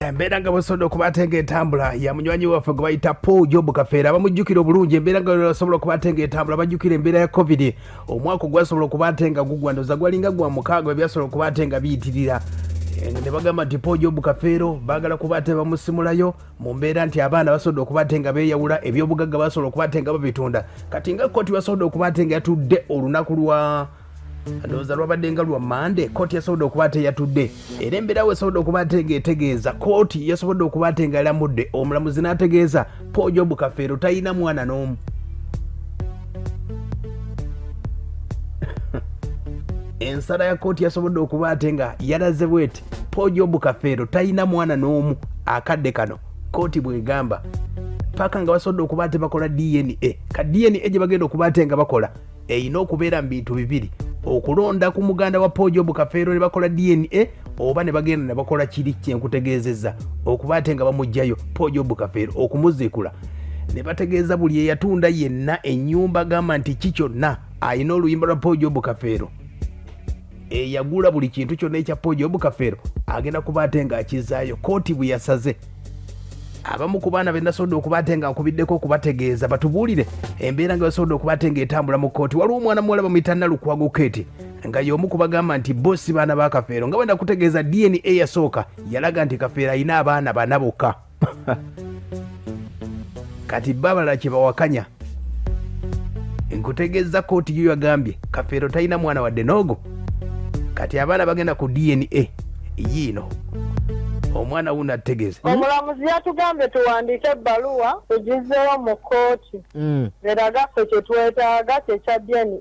Embeera nga basobola okubatenga entambula ya munywanyi waffe gwe bayita Paulo Kafeero abamujjukira obulungi. Embeera nga basobola okubatenga entambula bajjukira embeera ya covid omwaka ogwasobola okubatenga gugwandoza gwalinga gwa mukaaga ebyasobola okubatenga biyitirira ne bagamba nti Paulo Kafeero baagala kubatenga bamusimulayo mu mbeera nti abaana basobola okubatenga beeyawula ebyobugagga basobola okubatenga babitunda kati nga kkooti basobola okubatenga yatudde olunaku lwa ndowooza lwabadde nga lwa Mande kkooti yasobodde okubaate yatudde era embeera we esobodde okubaate ng'etegeeza kkooti yasobodde okubaate nga alamudde omulamuzi n'ategeeza Paulo Kafeero talina mwana n'omu. Ensala ya kkooti yasobodde okubaate nga yalaze bweti Paulo Kafeero talina mwana n'omu akadde kano kkooti bwegamba paka nga basobodde okubaate bakola DNA ka DNA gye bagenda okubaate nga bakola eyina okubeera mu bintu bibiri okulonda ku muganda wa Paulo Kafeero ne bakola DNA oba ne bagenda ne bakola kiri kyenkutegeezezza okubaate nga bamugjayo Paulo Kafeero okumuziikula ne bategeeza buli eyatunda yenna ennyumba gamba nti kikyonna ayina oluyimba lwa Paulo Kafeero eyagula buli kintu kyonna ekya Paulo Kafeero agenda kubaate nga akizaayo kkooti bwe yasaze. Abamu ku baana bennasobodde okubaate nga nkubiddeko okubategeeza batubuulire embeera nga basobodde okubaate nga etambula mu kkooti. Waliwo omwana muwala bamuyita Nalukwago Keti nga y'omu ku bagamba nti bossi baana ba Kafeero nga bwenda kutegeeza DNA yasooka yalaga nti Kafeero alina abaana bana bokka kati babala kye bawakanya nkutegeeza kkooti yo yagambye Kafeero talina mwana wadde n'ogo kati abaana bagenda ku DNA yiino omwana wuno ategeeze. Omulamuzi yatugambye tuwandiike ebbaluwa tugizeewo mu kkooti eraga ffe kye twetaaga kyekya DNA.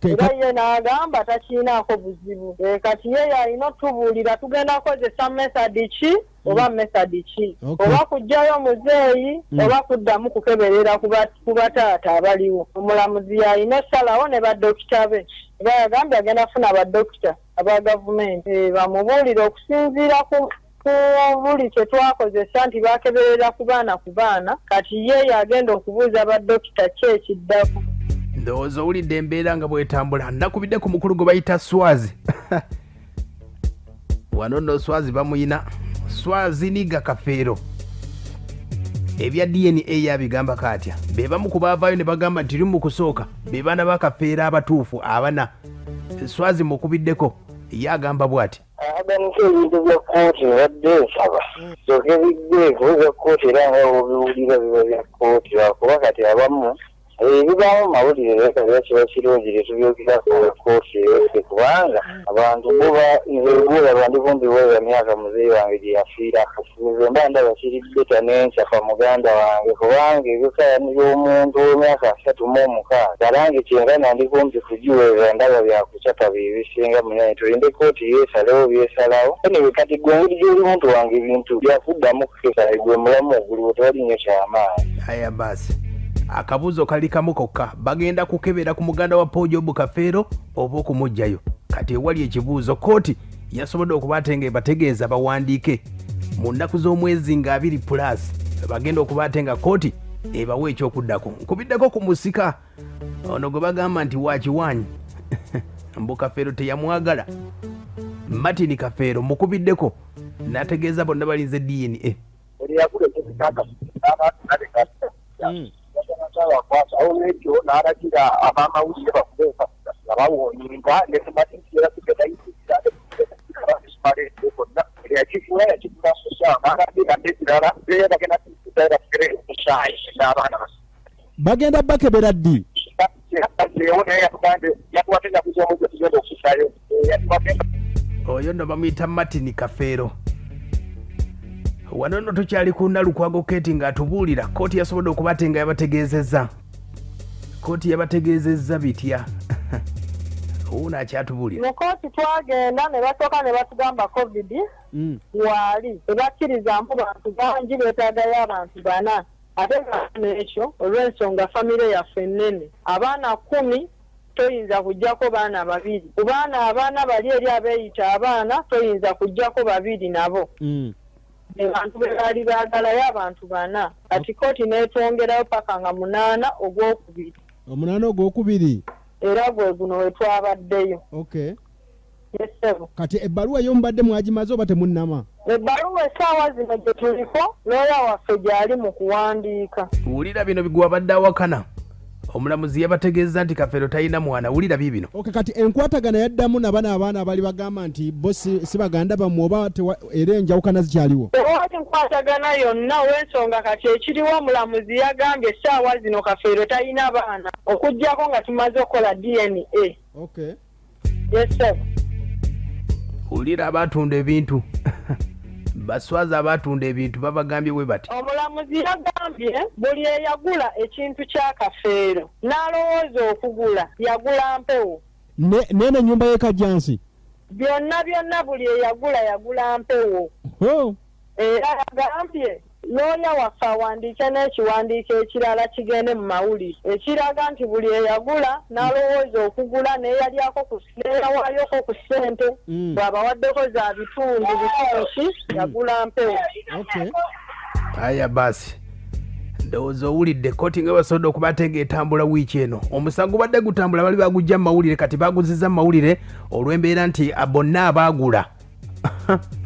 Era ye n'agamba takiinaako buzibu kati ye yalina otubuulira tugenda kukozesa methodi ki oba methodi ki oba kuggyayo omuzeeyi oba kuddamu kukeberera ku bataata abaliwo. Omulamuzi yalina essalawo ne baddokita be era yagambye agenda kufuna baddokita aba gavumenti bamubuulire okusinziira ku buli kye twakozesa nti bakeberera ku baana kati ye yagenda okubuuza baddokita ki ekiddako. Ndowooza owulidde embeera nga bwetambula nakubidde ku mukulu gwe bayita Swazi wano nno Swazi bamuyina Swazi niga Kafeero ebya DNA yabigamba katya be bamu ku baavaayo ne bagamba nti limu kusooka be baana ba Kafeero abatuufu abana. Swazi mukubiddeko ye agamba bw'ati aganiko ebintu bya kkooti badde nsaba soka ebiggeeko bya kkooti era nga obiwulira biba bya kkooti lwakuba kati abamu ebibaamu mawulire leka biba kiba kirungi tetubyogirako kkooti ewaffe kubanga abantu boolaba ndivumbiweera myaka muzeeyi wange gye yafiira akafuuze mba ndaba kiribbeta n'encafa muganda wange kubanga ebikayani by'omuntu w'emyaka 36 kalange kyengana ndikumpi kugiweera ndaba byakucapa bibisinga munene tulinde kkooti yeesalawo byesalawo anyway kati gwe ngeri gy'oli muntu wange ebintu byakuddamu kukesa gwe mulamu oguliwo tewali nnyo kyamaanyi. Aya basi akabuzo kali kamu kokka bagenda kukebera ku muganda wa Paulo Kafeero oba okumugjayo kati ewali ekibuuzo kkooti yasobodde okubaate nga ebategeeza bawandiike mu nnaku z'omwezi nga 2+ bagenda okubaate nga kkooti ebawa ekyokuddako. Nkubiddeko ku musika ono gwe bagamba nti wakiwanyi mbu Kafeero teyamwagala Martin Kafeero mukubiddeko n'ategeeza bonna balinze DNA. Awo n'alagira abamawulire bakubeeka abawonyinga netumatira tugetayisira yakifula yakifula n'alagira ndekirala bagenda kutera kusayi n'abaana bagenda bakebera ddi yakubatenda kuzomuze tugenda okusayo oyo nno bamuyita Martin Kafeero. Wano nno tukyali ku Nalukwago Keti ng'atubuulira kkooti yasobodde okubaate nga yabategeezezza kkooti yabategeezezza bitya wuuno akyatubuulira. Mu kkooti twagenda ne basooka ne batugamba covid waali tebakkiriza mpu bantu bangi beetaagayo abantu bana ate n'ekyo olw'ensonga famire yaffe ennene abaana 10 toyinza kujjako baana 2 ku baana abaana bali eri abeeyita abaana toyinza kujjako 2 nabo abantu bebaali baagalayo abantu 4 kati kkooti n'etwongerayo paka nga 8 ogwokubiri. Omunana ogwokubiri era gwe guno wetwabaddeyo. Okay. Yes sir. Kati ebbaluwa y'omubadde mwagimaze oba temunnama? ebbaluwa essaawa zino gye tuliko looya waffe gy'ali mu kuwandiika. Wulira bino bigwa badde awakana. Omulamuzi yabategeeza nti Kafeero talina mwana. Wulira bibino. Okay, kati enkwatagana yaddamu nabana abaana abali bagamba nti bo si baganda bammwe oba era enjawukana zikyaliwo. Tewali nkwatagana yonna w'ensonga kati ekiriwo omulamuzi yagambye essaawa zino Kafeero talina baana okuggyako nga tumaze okukola DNA. Okay. Yes sir. Wulira abatunda ebintu. Baswaza abatunda ebintu babagambye bwe bati. Omulamuzi yagambye buli eyagula ekintu kya Kafeero n'alowooza okugula yagula mpewo. Nene nyumba y'ekajjansi. Byonna buli yagula mpewo. Era yagambye looya waffe awandiike n'ekiwandiiko ekirala kigende mu mawulire ekiraga nti buli eyagula n'alowooza okugula n'eyawayoko ku ssente bw'abawaddeko za bitundu bituuki yagula mpewo. Aya basi ndowooza owulidde kkooti nga basobodde okubatenga etambula wiiki eno. Omusango badde gutambula bali bagujja mu mawulire kati baguzizza mu mawulire olw'embeera nti bonna abaagula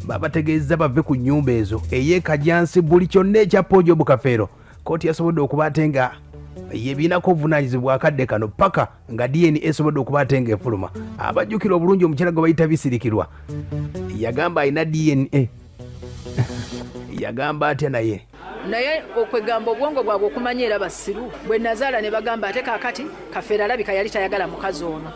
babategeeza bave ku nnyumba ezo ey'ekajjansi buli kyonna ekya Paulo Kafeero. Kkooti yasobodde okubatenga yebiinako obuvunaanyizibwa akadde kano paka nga DNA esobodde okubatenga efuluma. Abajjukira obulungi omukyala gwe bayita bisirikirwa yagamba alina DNA. Yagamba atya naye okwegamba obwongo bwabwe okumanya era basiru bwe nazaala ne bagamba ate kaakati Kafeero alabika yali tayagala mukazi ono.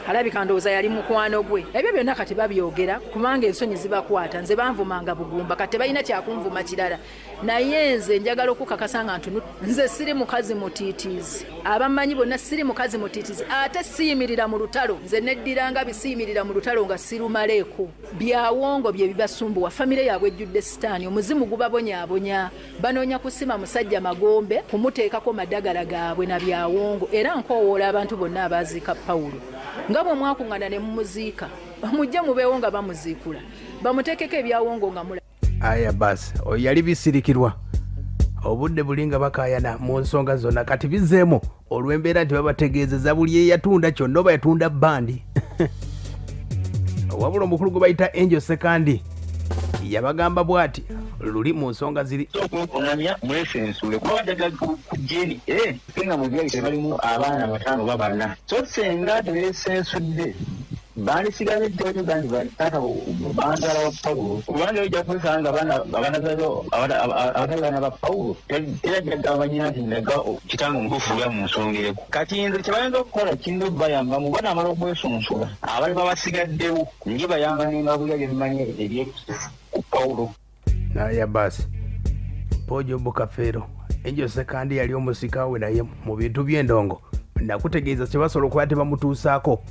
Alabika ndowooza yali mukwano gwe. Ebyo byonna kati babyogera kubanga ensonyi zibakwata. Nze banvumanga bugumba kati balina kyakunvuma kirala. Naye nze njagala okukakasa nga nze siri mukazi mutiitiizi. Abamanyi bonna siri mukazi mutiitiizi. Ate siyimirira mu lutalo. Nze neddiranga bisiyimirira mu lutalo nga sirumaleeko. Byawongo bye bibasumbuwa. Famire yaabwe ejjudde sitaani. Omuzimu gubabonyaabonya. Banoonya kusima musajja magombe kumuteekako maddagala gaabwe na byawongo. Era nkoowoola abantu bonna abaziika Paulo. Ngabo mwakungana ne mumuziika mujja mubeewo nga bamuziikula bamuteekeko ebyawongo nga mula. Aya basi oyo yali bisirikirwa obudde bulinga bakayana mu nsonga zonna kati bizeemu olw'embeera nti babategeezeza buli eyatunda kyonna oba yatunda bandi. Wabula omukulu gwe bayita Angel Sekandi yabagamba bw'ati luli mu nsonga ziri okukunamya mwesensule kuba bajjaga kujeni senga mu byali tebalimu abaana bataano babana so senga tebesensudde bandisigaze ejjojo gandi batata banzala wa Paulo kubanga ojja kusanga abaana ba Paulo terajjaga abanyina nti ndaga kitango nkufuula mu nsongereku kati nze kyebayinza okukola kirinda okubayamba mu bana amala okwesonsula abali babasigaddewo nje bayamba nengabulya byemmanyi ebyekusifu ku Paulo. Aya basi Paulo Kafeero Angel Sekandi yali omusika we naye mu bintu by'endongo nakutegeeza kyebasobola okuba tebamutuusaako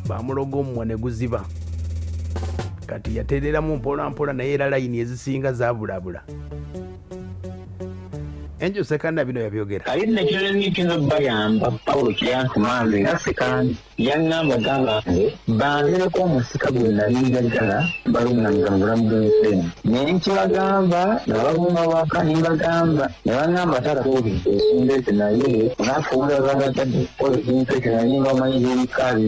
bamuloga omumwa ne guziba kati yateereramu mpolampola naye era layini ezisinga zabulabula. Angel Sekandi bino yabyogera ayina ekyo bayamba Paulo kyankumanze nga Sekandi yangamba gamba banzireko omusika gwe nali njagala balumulanga mu bulamu bw'ensi naye nkibagamba nga baluma waka nimbagamba ne bangamba tatakobi esindete naye nafuula bagatadde okukola ekintu ekyo naye nga omanyiza ebikazi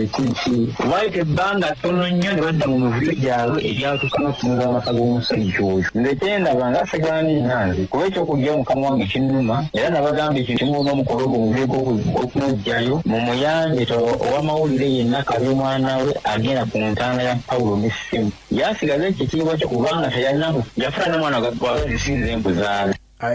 ekiki waite ebbanga ttono nnyo ne badda mu miviro gyabwe ebyatusana okutunga amata g'omusajja oyo nze kyendaba nga Sekandi nanze kuba ekyokulya omukama wange kinnuma era nabagamba ekintu kimu n'omukolo gw'omuveeko okunojjayo mu muyanje ow'amawulire yenna kabi omwana we agenda ku ntaana ya Paulo n'essimu yasigaza ekitiibwa kyo kubanga teyalina yafuna n'omwana gatwala zisinze embuzaale